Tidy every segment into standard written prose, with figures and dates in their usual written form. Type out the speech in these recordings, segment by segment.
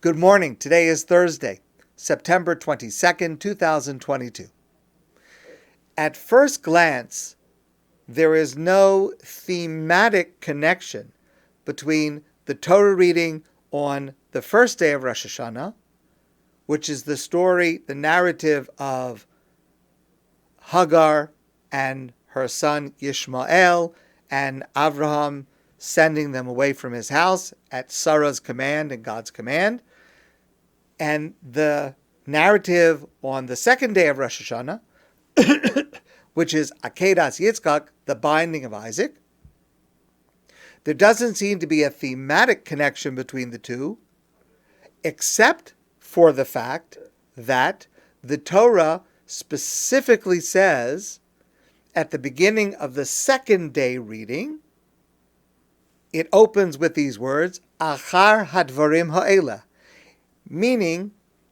Good morning. Today is Thursday, September 22nd, 2022. At first glance, there is no thematic connection between the Torah reading on the first day of Rosh Hashana, which is the story, the narrative of Hagar and her son Yishmael and Avraham sending them away from his house at Sarah's command and God's command, and the narrative on the second day of Rosh Hashana, which is Akeidat Yitzchak, the binding of Isaac. There doesn't seem to be a thematic connection between the two, except for the fact that the Torah specifically says at the beginning of the second day reading, it opens with these words, Achar hadvarim ha'ela, meaning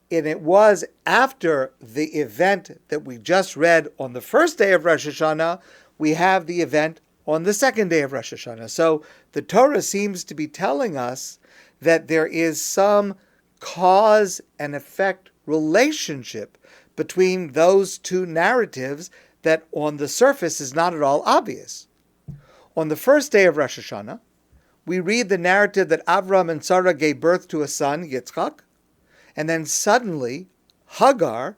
it was after the event that we just read on the first day of Rosh Hashana, we have the event on the second day of Rosh Hashana. So the Torah seems to be telling us that there is some cause and effect relationship between those two narratives that on the surface is not at all obvious. On the first day of Rosh Hashana, we read the narrative that Avraham and Sarah gave birth to a son, Yitzchak, and then suddenly Hagar,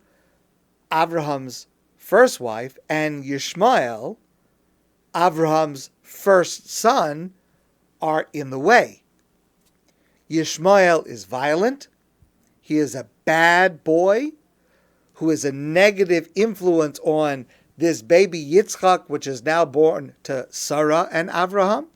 Avraham's first wife, and Yishmael, Avraham's first son, are in the way. Yishmael is violent. He is a bad boy who is a negative influence on this baby Yitzchak, which is now born to Sarah and Avraham.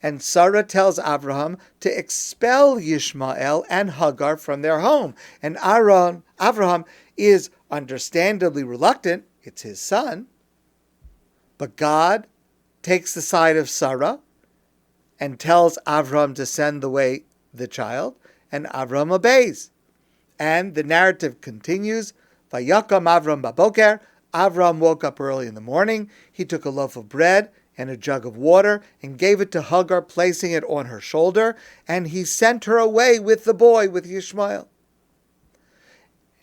And Sarah tells Avraham to expel Yishmael and Hagar from their home. And Avraham is understandably reluctant. It's his son. But God takes the side of Sarah and tells Avraham to send away the child. And Avraham obeys. And the narrative continues. Vayakam Avram baboker. Avraham woke up early in the morning. He took a loaf of bread and a jug of water, and gave it to Hagar, placing it on her shoulder, and he sent her away with the boy, with Yishmael.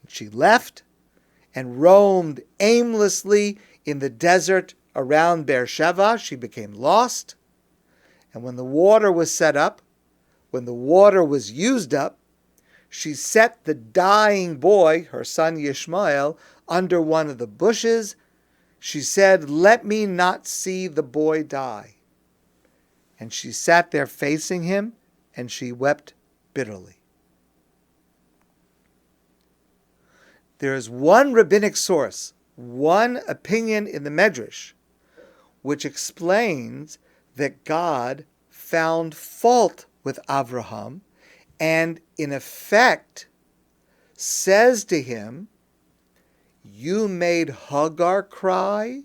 And she left and roamed aimlessly in the desert around Beersheba. She became lost, and when the water was set up, when the water was used up, she set the dying boy, her son Yishmael, under one of the bushes. She said, "Let me not see the boy die." And she sat there facing him, and she wept bitterly. There is one rabbinic source, one opinion in the Medrash, which explains that God found fault with Avraham and, in effect, says to him, "You made Hagar cry,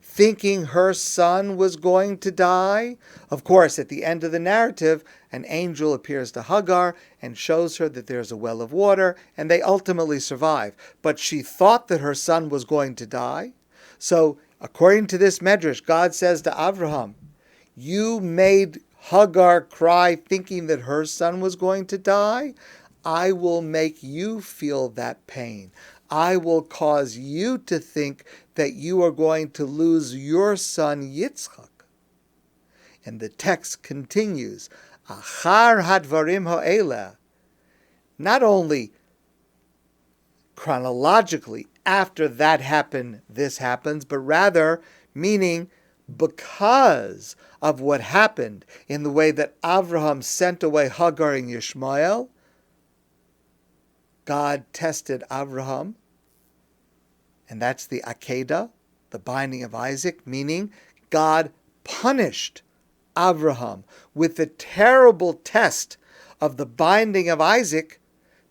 thinking her son was going to die." Of course, at the end of the narrative, an angel appears to Hagar and shows her that there's a well of water, and they ultimately survive. But she thought that her son was going to die. So, according to this Medrash, God says to Avraham, "You made Hagar cry, thinking that her son was going to die. I will make you feel that pain. I will cause you to think that you are going to lose your son Yitzchak." And the text continues, Achar hadvarim ha'ela. Not only chronologically, after that happened, this happens, but rather meaning because of what happened in the way that Avraham sent away Hagar and Yishmael, God tested Avraham, and that's the Akeidah, the binding of Isaac, meaning God punished Avraham with the terrible test of the binding of Isaac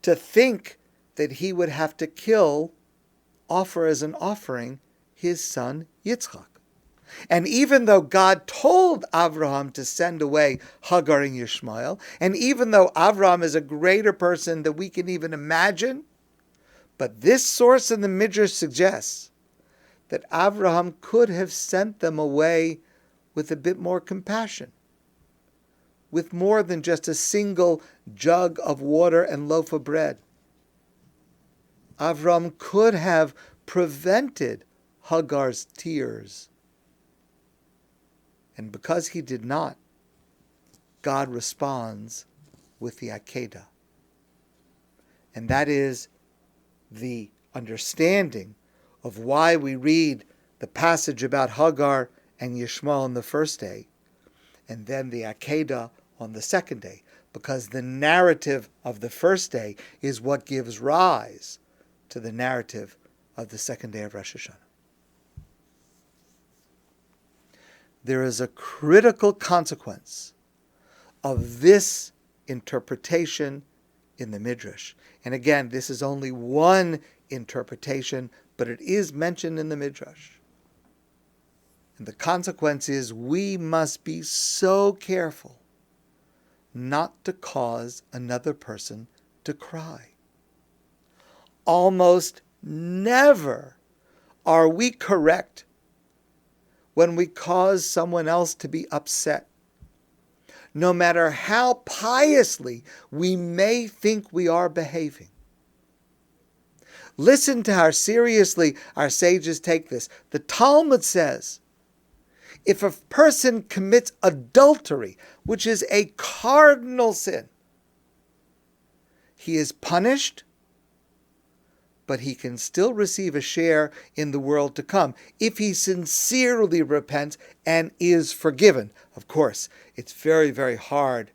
to think that he would have to offer as an offering, his son Yitzchak. And even though God told Avraham to send away Hagar and Yishmael, and even though Avraham is a greater person than we can even imagine, but this source in the Midrash suggests that Avraham could have sent them away with a bit more compassion, with more than just a single jug of water and loaf of bread. Avraham could have prevented Hagar's tears. And because he did not, God responds with the Akeidah. And that is the understanding of why we read the passage about Hagar and Yishmael on the first day, and then the Akeidah on the second day, because the narrative of the first day is what gives rise to the narrative of the second day of Rosh Hashana. There is a critical consequence of this interpretation in the Midrash. And again, this is only one interpretation, but it is mentioned in the Midrash. And the consequence is we must be so careful not to cause another person to cry. Almost never are we correct when we cause someone else to be upset, no matter how piously we may think we are behaving. Listen to how seriously our sages take this. The Talmud says, if a person commits adultery, which is a cardinal sin, he is punished, but he can still receive a share in the world to come if he sincerely repents and is forgiven. Of course, it's very, very hard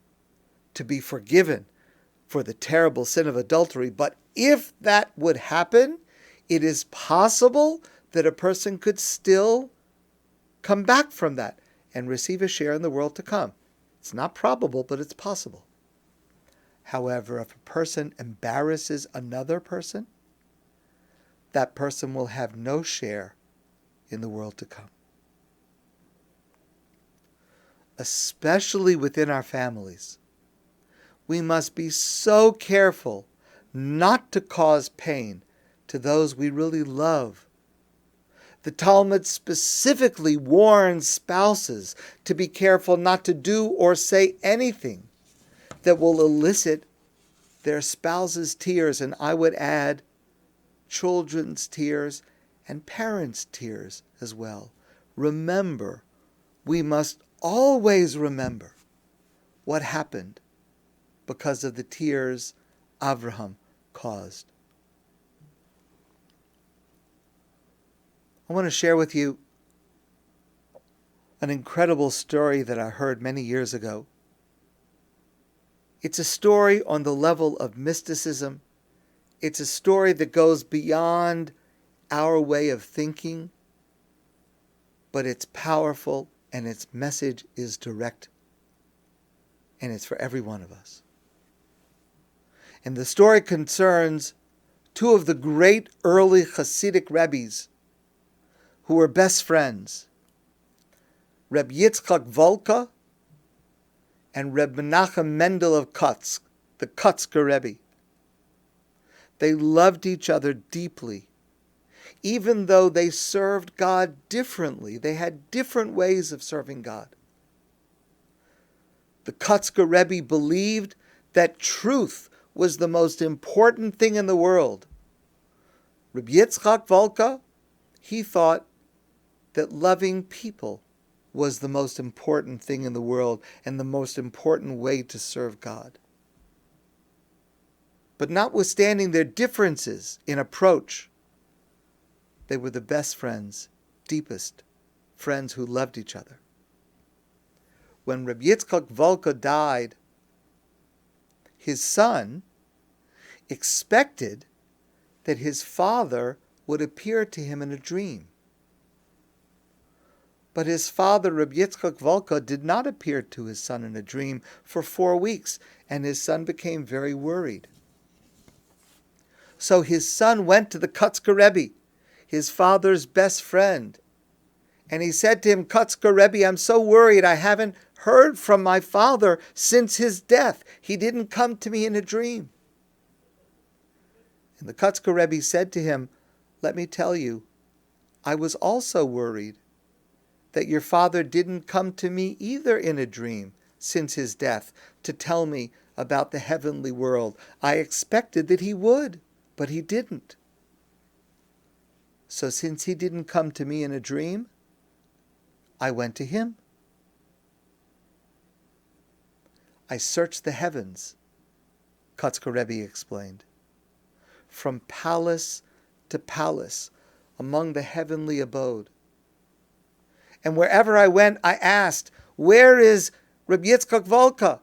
to be forgiven for the terrible sin of adultery, but if that would happen, it is possible that a person could still come back from that and receive a share in the world to come. It's not probable, but it's possible. However, if a person embarrasses another person, that person will have no share in the world to come. Especially within our families, we must be so careful not to cause pain to those we really love. The Talmud specifically warns spouses to be careful not to do or say anything that will elicit their spouse's tears, and I would add children's tears and parents' tears as well. Remember, we must always remember what happened because of the tears Avraham caused. I want to share with you an incredible story that I heard many years ago. It's a story on the level of mysticism. It's a story that goes beyond our way of thinking, but it's powerful and its message is direct, and it's for every one of us. And the story concerns two of the great early Chassidic rabbis who were best friends, Reb Yitzchak Volka and Reb Menachem Mendel of Kutsk, the Kutsker Rebbe. They loved each other deeply, even though they served God differently. They had different ways of serving God. The Kutsker Rebbe believed that truth was the most important thing in the world. Reb Yitzchak Volka, he thought that loving people was the most important thing in the world and the most important way to serve God. But notwithstanding their differences in approach, they were the best friends, deepest friends who loved each other. When Reb Yitzchak Volka died, his son expected that his father would appear to him in a dream. But his father, Reb Yitzchak Volka, did not appear to his son in a dream for 4 weeks, and his son became very worried. So his son went to the Kutsker Rebbe, his father's best friend, and he said to him, Kutsker Rebbe, I'm so worried. I haven't heard from my father since his death. He didn't come to me in a dream. And the Kutsker Rebbe said to him, let me tell you, I was also worried that your father didn't come to me either in a dream since his death to tell me about the heavenly world. I expected that he would, but he didn't. So since he didn't come to me in a dream, I went to him. I searched the heavens, Kotzker Rebbe explained, from palace to palace among the heavenly abode. And wherever I went, I asked, where is Rabbi Yitzchak Volka?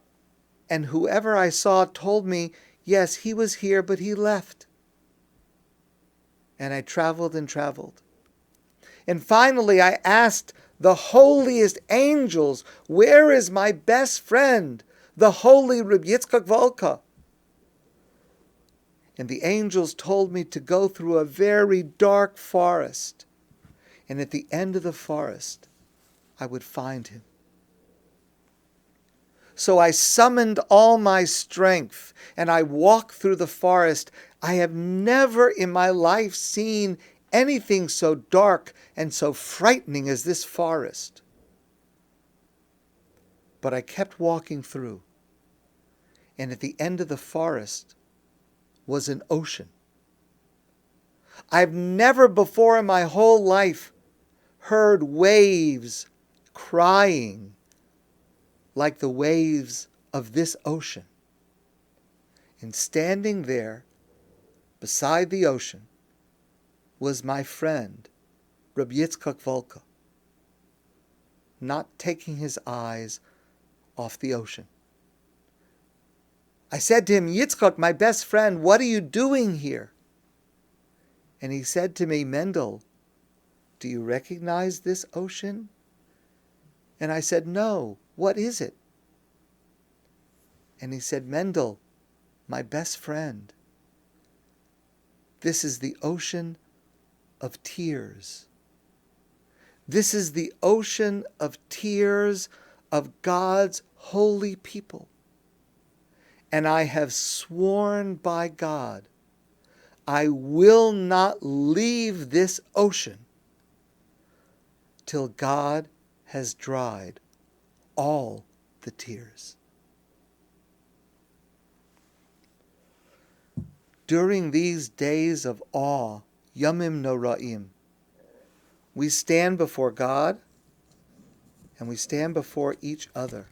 And whoever I saw told me, yes, he was here, but he left. And I traveled and traveled. And finally I asked the holiest angels, where is my best friend, the holy Rabbi Yitzchak Volka? And the angels told me to go through a very dark forest. And at the end of the forest, I would find him. So I summoned all my strength, and I walked through the forest. I have never in my life seen anything so dark and so frightening as this forest. But I kept walking through, and at the end of the forest was an ocean. I've never before in my whole life heard waves crying like the waves of this ocean. And standing there beside the ocean was my friend, Rabbi Yitzchak Volka, not taking his eyes off the ocean. I said to him, Yitzchak, my best friend, what are you doing here? And he said to me, Mendel, do you recognize this ocean? And I said, no, what is it? And he said, Mendel, my best friend, this is the ocean of tears. This is the ocean of tears of God's holy people. And I have sworn by God, I will not leave this ocean till God has dried all the tears. During these days of awe, Yomim Noraim, we stand before God and we stand before each other.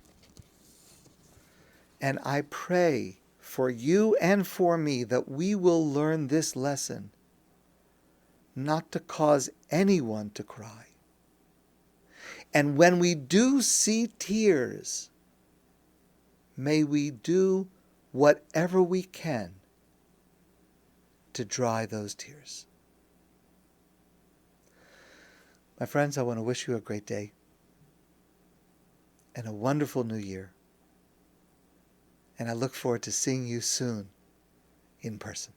And I pray for you and for me that we will learn this lesson, not to cause anyone to cry. And when we do see tears, may we do whatever we can to dry those tears. My friends, I want to wish you a great day and a wonderful new year. And I look forward to seeing you soon in person.